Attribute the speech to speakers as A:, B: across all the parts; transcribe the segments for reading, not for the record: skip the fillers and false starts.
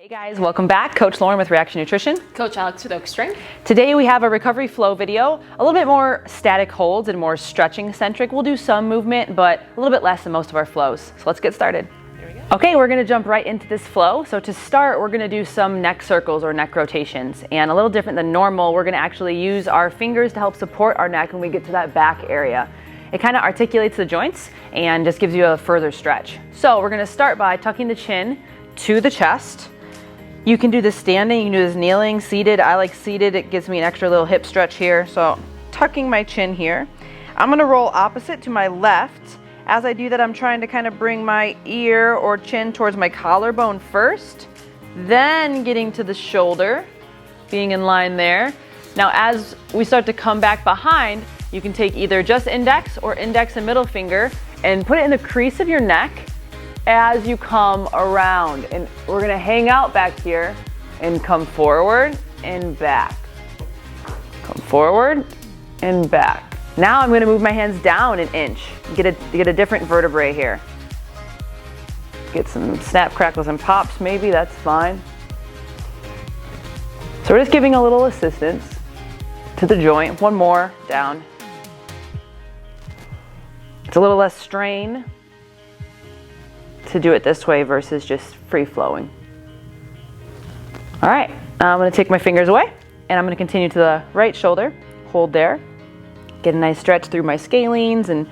A: Hey guys, welcome back. Coach Lauren with Reaction Nutrition.
B: Coach Alex with Oak Strength.
A: Today we have a recovery flow video, a little bit more static holds and more stretching centric. We'll do some movement, but a little bit less than most of our flows. So let's get started.
B: There we go.
A: Okay, we're gonna jump right into this flow. So to start, we're gonna do some neck circles or neck rotations. And a little different than normal, we're gonna actually use our fingers to help support our neck when we get to that back area. It kind of articulates the joints and just gives you a further stretch. So we're gonna start by tucking the chin to the chest. You can do this standing, you can do this kneeling, seated. I like seated, it gives me an extra little hip stretch here. So tucking my chin here. I'm gonna roll opposite to my left. As I do that, I'm trying to kind of bring my ear or chin towards my collarbone first, then getting to the shoulder, being in line there. Now as we start to come back behind, you can take either just index or index and middle finger and put it in the crease of your neck as you come around, and we're gonna hang out back here and come forward and back. Come forward and back. Now I'm gonna move my hands down an inch, get a different vertebrae here. Get some snap, crackles, and pops maybe, that's fine. So we're just giving a little assistance to the joint. One more, down. It's a little less strain to do it this way versus just free flowing. All right, I'm gonna take my fingers away and I'm gonna continue to the right shoulder, hold there, get a nice stretch through my scalenes and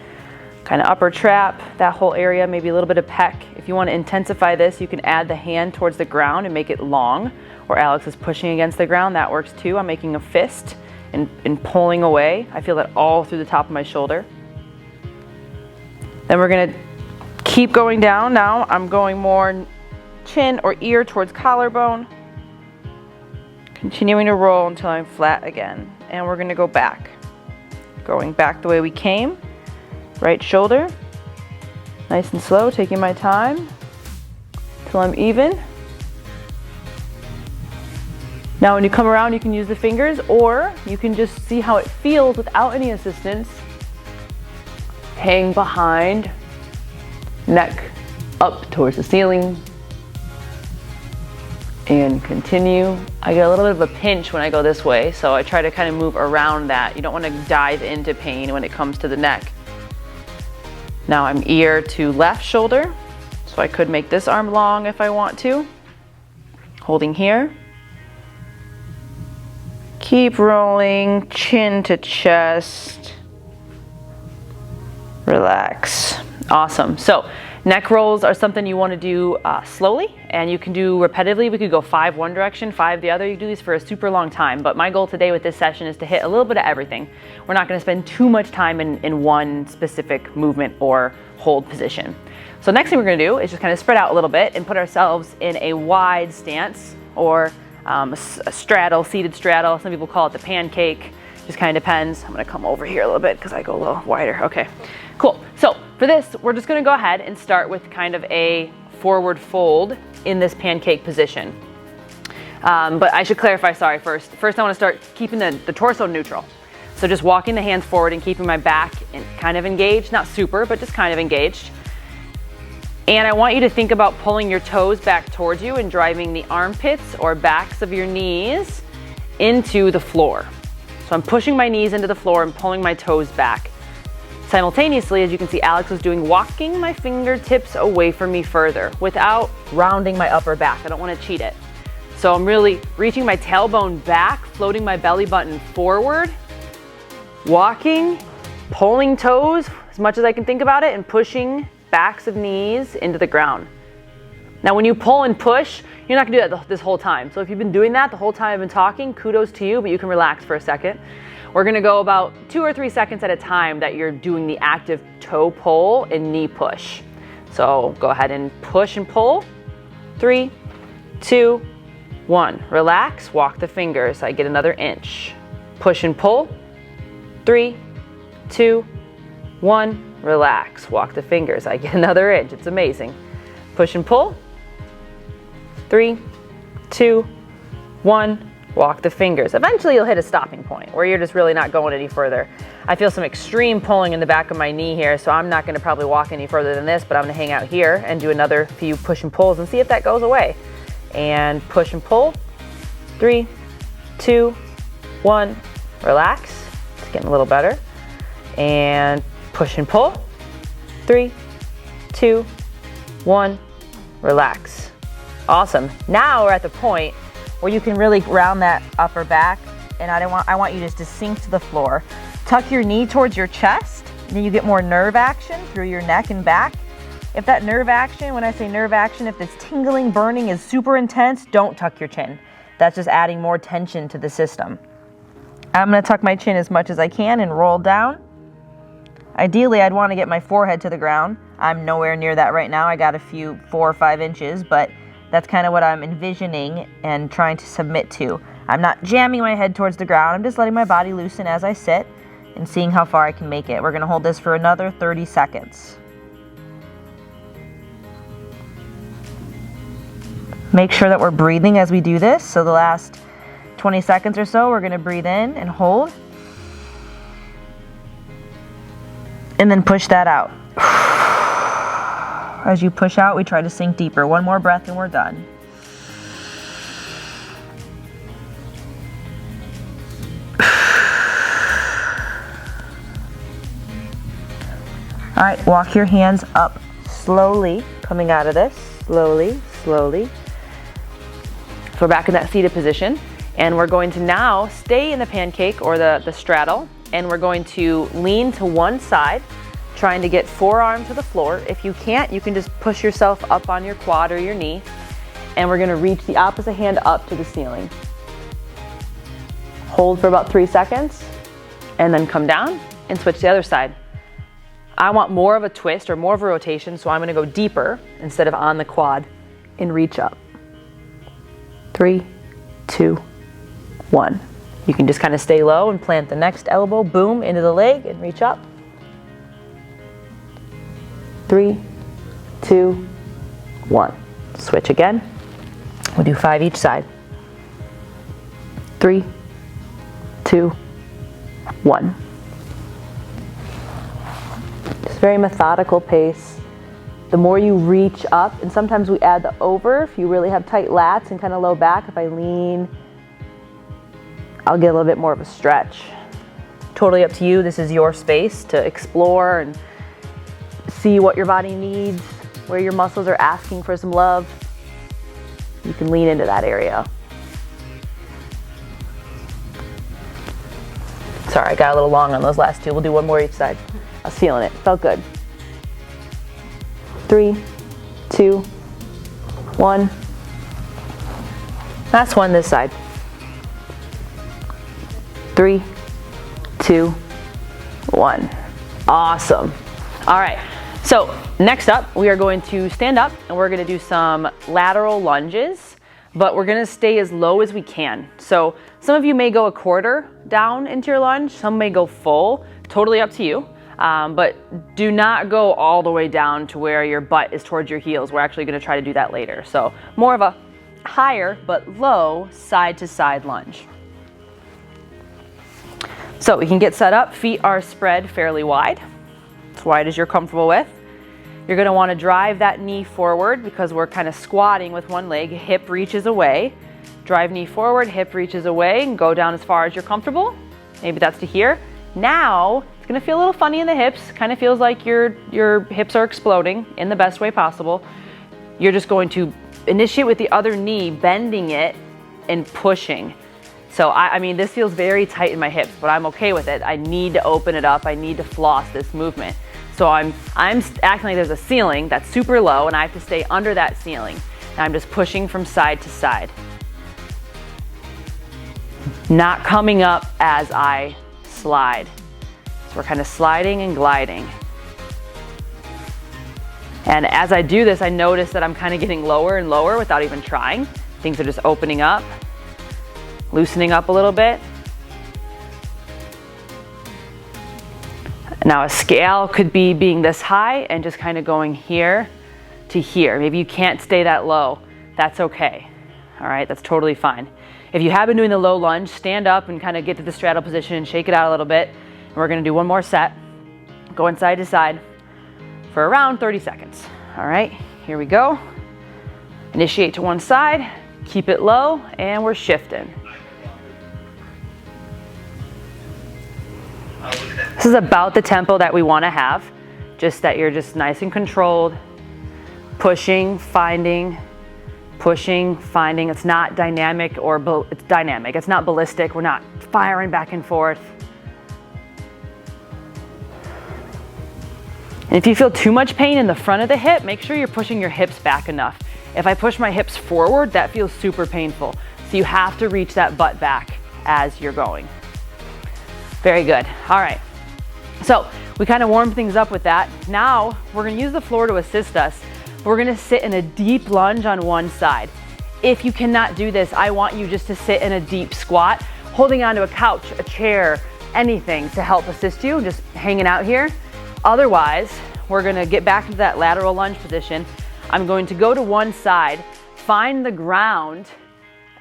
A: kind of upper trap, that whole area, maybe a little bit of pec. If you want to intensify this, you can add the hand towards the ground and make it long, or Alex is pushing against the ground, that works too. I'm making a fist and pulling away. I feel that all through the top of my shoulder. Then we're gonna keep going down. Now I'm going more chin or ear towards collarbone. Continuing to roll until I'm flat again. And we're gonna go back. Going back the way we came. Right shoulder. Nice and slow, taking my time till I'm even. Now when you come around, you can use the fingers or you can just see how it feels without any assistance. Hang behind. Neck up towards the ceiling and continue. I get a little bit of a pinch when I go this way, so I try to kind of move around that. You don't want to dive into pain when it comes to the neck. Now I'm ear to left shoulder, so I could make this arm long if I want to. Holding here. Keep rolling, chin to chest. Relax. Awesome. So neck rolls are something you want to do slowly, and you can do repetitively. We could go 5 one direction, 5 the other. You can do these for a super long time, but my goal today with this session is to hit a little bit of everything. We're not going to spend too much time in one specific movement or hold position. So next thing we're going to do is just kind of spread out a little bit and put ourselves in a wide stance, or a straddle, seated straddle. Some people call it the pancake. Just kind of depends. I'm going to come over here a little bit because I go a little wider. Okay, cool. So for this, we're just going to go ahead and start with kind of a forward fold in this pancake position. But I should clarify, sorry, first. First, I want to start keeping the torso neutral. So just walking the hands forward and keeping my back kind of engaged, not super, but just kind of engaged. And I want you to think about pulling your toes back towards you and driving the armpits or backs of your knees into the floor. So I'm pushing my knees into the floor and pulling my toes back. Simultaneously, as you can see, Alex was doing, walking my fingertips away from me further without rounding my upper back. I don't want to cheat it. So I'm really reaching my tailbone back, floating my belly button forward, walking, pulling toes as much as I can think about it, and pushing backs of knees into the ground. Now when you pull and push, you're not gonna do that this whole time. So if you've been doing that the whole time I've been talking, kudos to you, but you can relax for a second. We're gonna go about 2 or 3 seconds at a time that you're doing the active toe pull and knee push. So go ahead and push and pull. 3, 2, 1. Relax, walk the fingers. I get another inch. Push and pull. 3, 2, 1. Relax, walk the fingers. I get another inch. It's amazing. Push and pull. 3, 2, 1. Walk the fingers. Eventually you'll hit a stopping point where you're just really not going any further. I feel some extreme pulling in the back of my knee here, so I'm not going to probably walk any further than this, but I'm going to hang out here and do another few push and pulls and see if that goes away. and push and pull. 3, 2, 1, relax. It's getting a little better. And push and pull. 3, 2, 1, relax. Awesome. Now we're at the point where you can really round that upper back, and I want you just to sink to the floor. Tuck your knee towards your chest, and then you get more nerve action through your neck and back. If that nerve action, when I say nerve action, if this tingling, burning is super intense, don't tuck your chin. That's just adding more tension to the system. I'm gonna tuck my chin as much as I can and roll down. Ideally, I'd want to get my forehead to the ground. I'm nowhere near that right now. I got a few 4 or 5 inches, but that's kind of what I'm envisioning and trying to submit to. I'm not jamming my head towards the ground. I'm just letting my body loosen as I sit and seeing how far I can make it. We're gonna hold this for another 30 seconds. Make sure that we're breathing as we do this. So the last 20 seconds or so, we're gonna breathe in and hold. And then push that out. As you push out, we try to sink deeper. One more breath and we're done. All right, walk your hands up slowly, coming out of this, slowly, slowly. So we're back in that seated position, and we're going to now stay in the pancake or the straddle, and we're going to lean to one side, trying to get forearm to the floor. If you can't, you can just push yourself up on your quad or your knee, and we're gonna reach the opposite hand up to the ceiling. Hold for about 3 seconds, and then come down and switch to the other side. I want more of a twist or more of a rotation, so I'm gonna go deeper instead of on the quad and reach up. 3, 2, 1. You can just kind of stay low and plant the next elbow, boom, into the leg and reach up. 3, 2, 1. Switch again. We'll do 5 each side. 3, 2, 1. Just very methodical pace. The more you reach up, and sometimes we add the over if you really have tight lats and kind of low back. If I lean, I'll get a little bit more of a stretch. Totally up to you. This is your space to explore and see what your body needs, where your muscles are asking for some love. You can lean into that area. Sorry, I got a little long on those last 2. We'll do 1 more each side. I was feeling it. Felt good. 3, 2, 1. Last one this side. 3, 2, 1. Awesome. All right. So next up, we are going to stand up and we're going to do some lateral lunges, but we're going to stay as low as we can. So some of you may go a quarter down into your lunge. Some may go full. Totally up to you. But do not go all the way down to where your butt is towards your heels. We're actually going to try to do that later. So more of a higher but low side to side lunge. So we can get set up. Feet are spread fairly wide, as wide as you're comfortable with. You're going to want to drive that knee forward because we're kind of squatting with one leg. Hip reaches away. Drive knee forward, hip reaches away, and go down as far as you're comfortable. Maybe that's to here. Now, it's gonna feel a little funny in the hips. Kind of feels like your hips are exploding in the best way possible. You're just going to initiate with the other knee, bending it and pushing. So I mean, this feels very tight in my hips, but I'm okay with it. I need to open it up. I need to floss this movement. So I'm acting like there's a ceiling that's super low and I have to stay under that ceiling. And I'm just pushing from side to side. Not coming up as I slide. So we're kind of sliding and gliding. And as I do this, I notice that I'm kind of getting lower and lower without even trying. Things are just opening up, loosening up a little bit. Now a scale could be being this high and just kind of going here to here. Maybe you can't stay that low. That's okay. All right, that's totally fine. If you have been doing the low lunge, stand up and kind of get to the straddle position and shake it out a little bit. And we're gonna do one more set. Going side to side for around 30 seconds. All right, here we go. Initiate to one side, Keep it low, and we're shifting. This is about the tempo that we want to have, just that you're just nice and controlled, pushing, finding, pushing, finding. It's not dynamic, or it's dynamic. It's not ballistic. We're not firing back and forth. And if you feel too much pain in the front of the hip, make sure you're pushing your hips back enough. If I push my hips forward, that feels super painful. So you have to reach that butt back as you're going. Very good. All right. So we kind of warmed things up with that. Now we're going to use the floor to assist us. We're going to sit in a deep lunge on one side. If you cannot do this, I want you just to sit in a deep squat, holding onto a couch, a chair, anything to help assist you, just hanging out here. Otherwise, we're going to get back into that lateral lunge position. I'm going to go to one side, find the ground.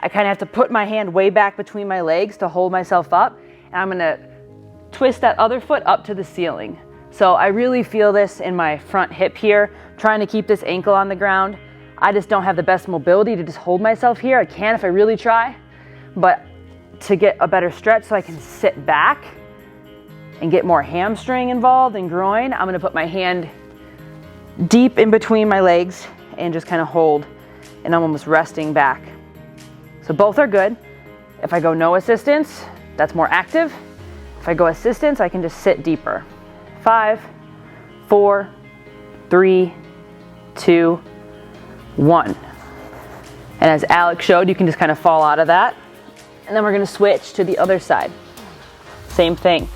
A: I kind of have to put my hand way back between my legs to hold myself up, and I'm going to twist that other foot up to the ceiling. So I really feel this in my front hip here, trying to keep this ankle on the ground. I just don't have the best mobility to just hold myself here. I can if I really try, but to get a better stretch so I can sit back and get more hamstring involved and groin, I'm gonna put my hand deep in between my legs and just kind of hold, and I'm almost resting back. So both are good. If I go no assistance, that's more active. If I go assistance, I can just sit deeper. 5, 4, 3, 2, 1. And as Alex showed, you can just kind of fall out of that. And then we're gonna switch to the other side. Same thing.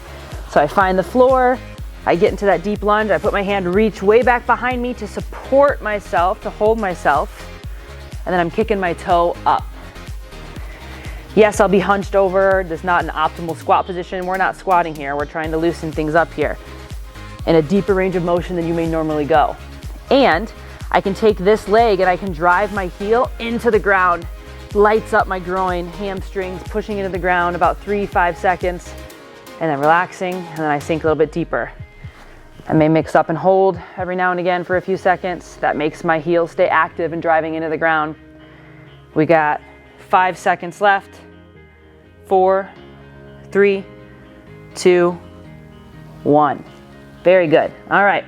A: So I find the floor, I get into that deep lunge, I put my hand, reach way back behind me to support myself, to hold myself, and then I'm kicking my toe up. Yes, I'll be hunched over. This is not an optimal squat position. We're not squatting here. We're trying to loosen things up here in a deeper range of motion than you may normally go. And I can take this leg and I can drive my heel into the ground, lights up my groin, hamstrings, pushing into the ground about 3-5 seconds, and then relaxing, and then I sink a little bit deeper. I may mix up and hold every now and again for a few seconds. That makes my heel stay active and driving into the ground. We got 5 seconds left. 4, 3, 2, 1. Very good. All right.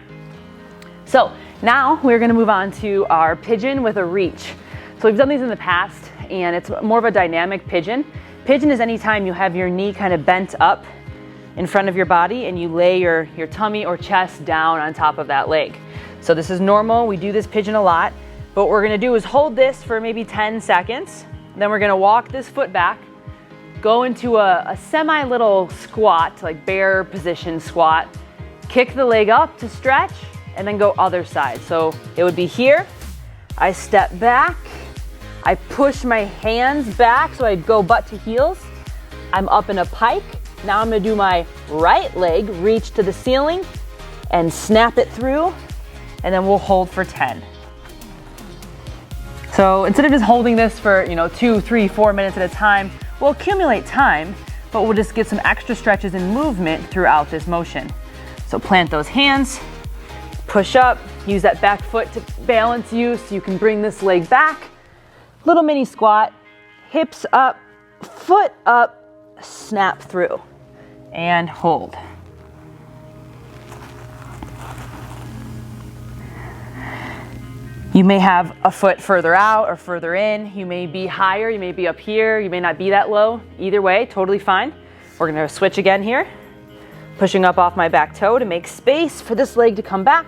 A: So now we're going to move on to our pigeon with a reach. So we've done these in the past, and it's more of a dynamic pigeon. Pigeon is anytime you have your knee kind of bent up in front of your body and you lay your tummy or chest down on top of that leg. So this is normal. We do this pigeon a lot. But what we're going to do is hold this for maybe 10 seconds. Then we're going to walk this foot back, go into a semi-little squat, like bear position squat, kick the leg up to stretch, and then go other side. So it would be here. I step back. I push my hands back so I go butt to heels. I'm up in a pike. Now I'm going to do my right leg, reach to the ceiling, and snap it through, and then we'll hold for 10. So instead of just holding this for 2, 3, 4 minutes at a time, we'll accumulate time, but we'll just get some extra stretches and movement throughout this motion. So plant those hands, push up, use that back foot to balance you so you can bring this leg back. Little mini squat, hips up, foot up, snap through, and hold. You may have a foot further out or further in. You may be higher, you may be up here, you may not be that low. Either way, totally fine. We're gonna switch again here. Pushing up off my back toe to make space for this leg to come back.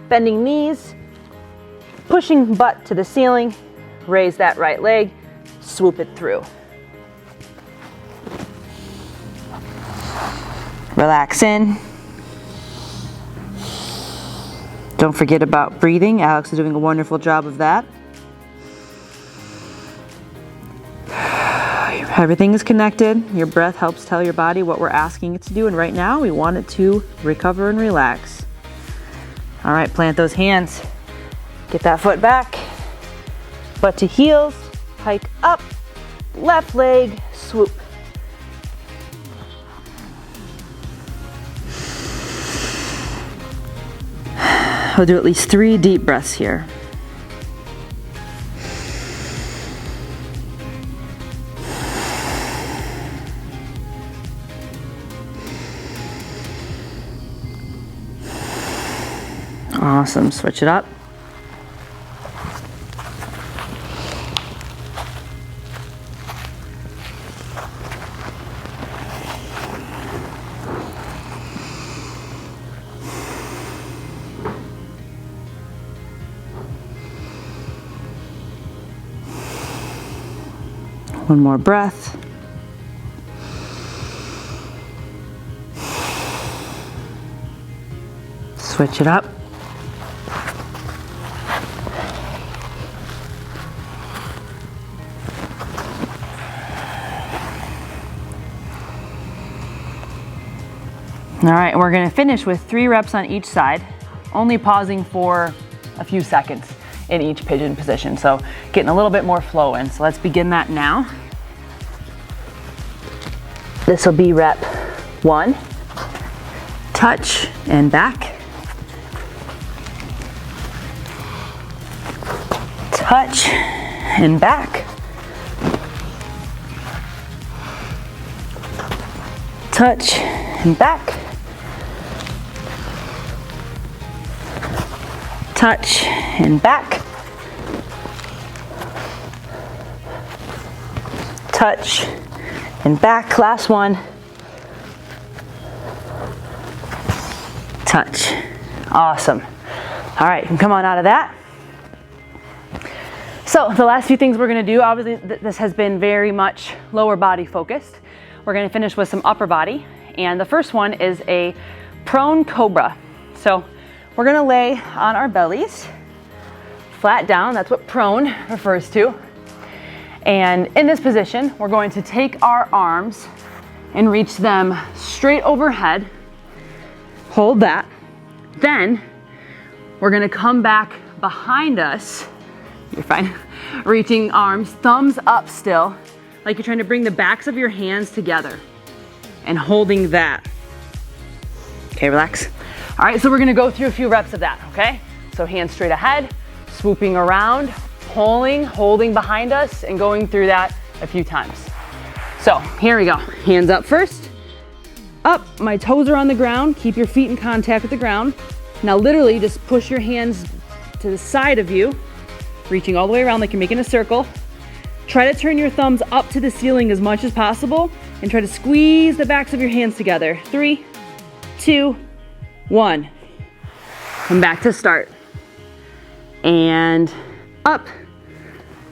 A: Bending knees, pushing butt to the ceiling, raise that right leg, swoop it through. Relax in. Don't forget about breathing. Alex is doing a wonderful job of that. Everything is connected. Your breath helps tell your body what we're asking it to do, and right now we want it to recover and relax. All right, plant those hands. Get that foot back. Butt to heels, hike up, left leg, swoop. We'll do at least 3 deep breaths here. Awesome, switch it up. One more breath. Switch it up. All right, we're gonna finish with 3 reps on each side, only pausing for a few seconds in each pigeon position. So getting a little bit more flow in. So let's begin that now. This will be rep 1, touch and back, touch and back, touch and back, touch and back, touch and back. Last one. Touch. Awesome. All right, come on out of that. So the last few things we're gonna do, obviously this has been very much lower body focused. We're gonna finish with some upper body. And the first one is a prone cobra. So we're gonna lay on our bellies, flat down. That's what prone refers to. And in this position, we're going to take our arms and reach them straight overhead. Hold that. Then we're gonna come back behind us. You're fine. Reaching arms, thumbs up still, like you're trying to bring the backs of your hands together and holding that. Okay, relax. All right, so we're gonna go through a few reps of that, okay? So hands straight ahead, swooping around, pulling, holding behind us, and going through that a few times. So here we go. Hands up first. Up, my toes are on the ground. Keep your feet in contact with the ground. Now literally just push your hands to the side of you, reaching all the way around like you're making a circle. Try to turn your thumbs up to the ceiling as much as possible and try to squeeze the backs of your hands together. 3, 2, 1. Come back to start. And up.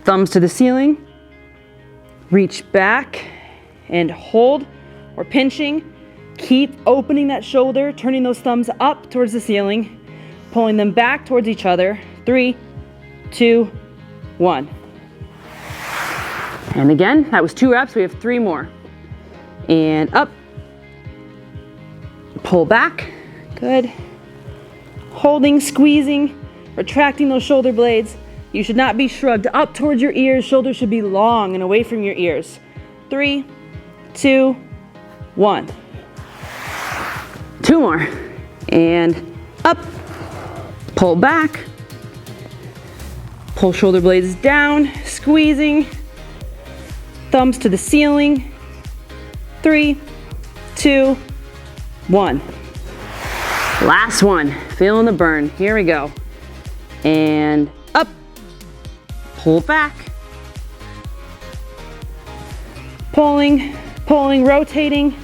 A: Thumbs to the ceiling. Reach back and hold or pinching. Keep opening that shoulder, turning those thumbs up towards the ceiling, pulling them back towards each other. 3, 2, 1. And again, that was 2 reps. We have 3 more. And up. Pull back. Good. Holding, squeezing, retracting those shoulder blades. You should not be shrugged up towards your ears. Shoulders should be long and away from your ears. 3, 2, 1. 2 more. And up. Pull back. Pull shoulder blades down, squeezing. Thumbs to the ceiling. 3, 2, 1. Last one. Feeling the burn. Here we go. And up. Pull back. Pulling, pulling, rotating.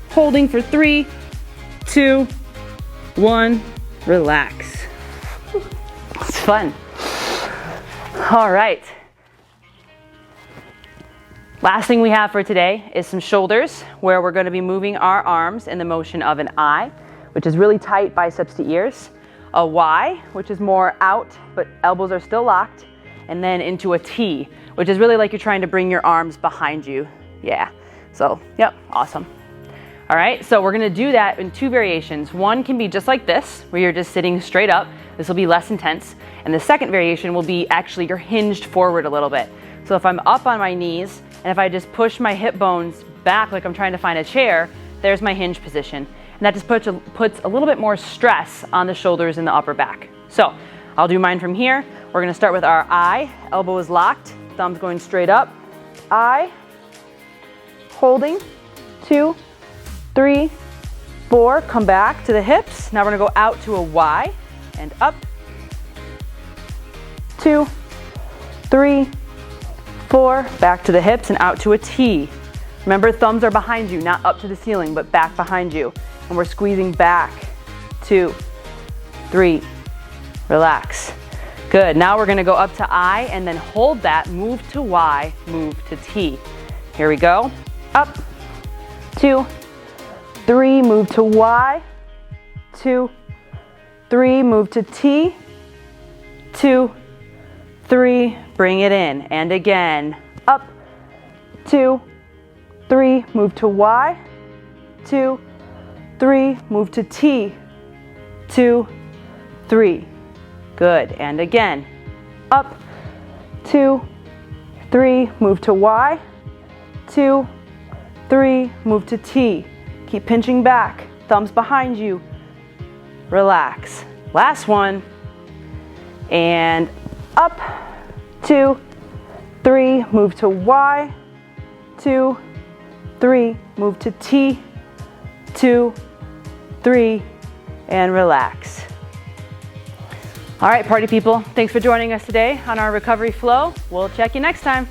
A: Holding for 3, 2, 1. Relax. It's fun. All right. Last thing we have for today is some shoulders, where we're going to be moving our arms in the motion of an I, which is really tight biceps to ears, a Y, which is more out, but elbows are still locked, and then into a T, which is really like you're trying to bring your arms behind you. Yeah. So, yep, awesome. All right, so we're gonna do that in 2 variations. One can be just like this, where you're just sitting straight up. This will be less intense. And the second variation will be actually you're hinged forward a little bit. So if I'm up on my knees, and if I just push my hip bones back like I'm trying to find a chair, there's my hinge position. And that just puts a little bit more stress on the shoulders and the upper back. So I'll do mine from here. We're gonna start with our I, elbow is locked, thumbs going straight up. I, holding, 2, 3, 4, come back to the hips. Now we're gonna go out to a Y. and up. 2, 3, 4, back to the hips and out to a T. Remember, thumbs are behind you, not up to the ceiling, but back behind you. And we're squeezing back. 2, 3, relax. Good, now we're gonna go up to I and then hold that, move to Y, move to T. Here we go, up, 2, 3, move to Y, 2, 3, move to T, 2, 3, bring it in, and again, up, 2, 3, move to Y, 2, 3, move to T, 2, 3. Good, and again, up, 2, 3, move to Y, 2, 3, move to T. Keep pinching back, thumbs behind you, relax. Last one, and up, 2, 3, move to Y, 2, 3, move to T, 2, 3, and relax. All right, party people, thanks for joining us today on our recovery flow. We'll check you next time.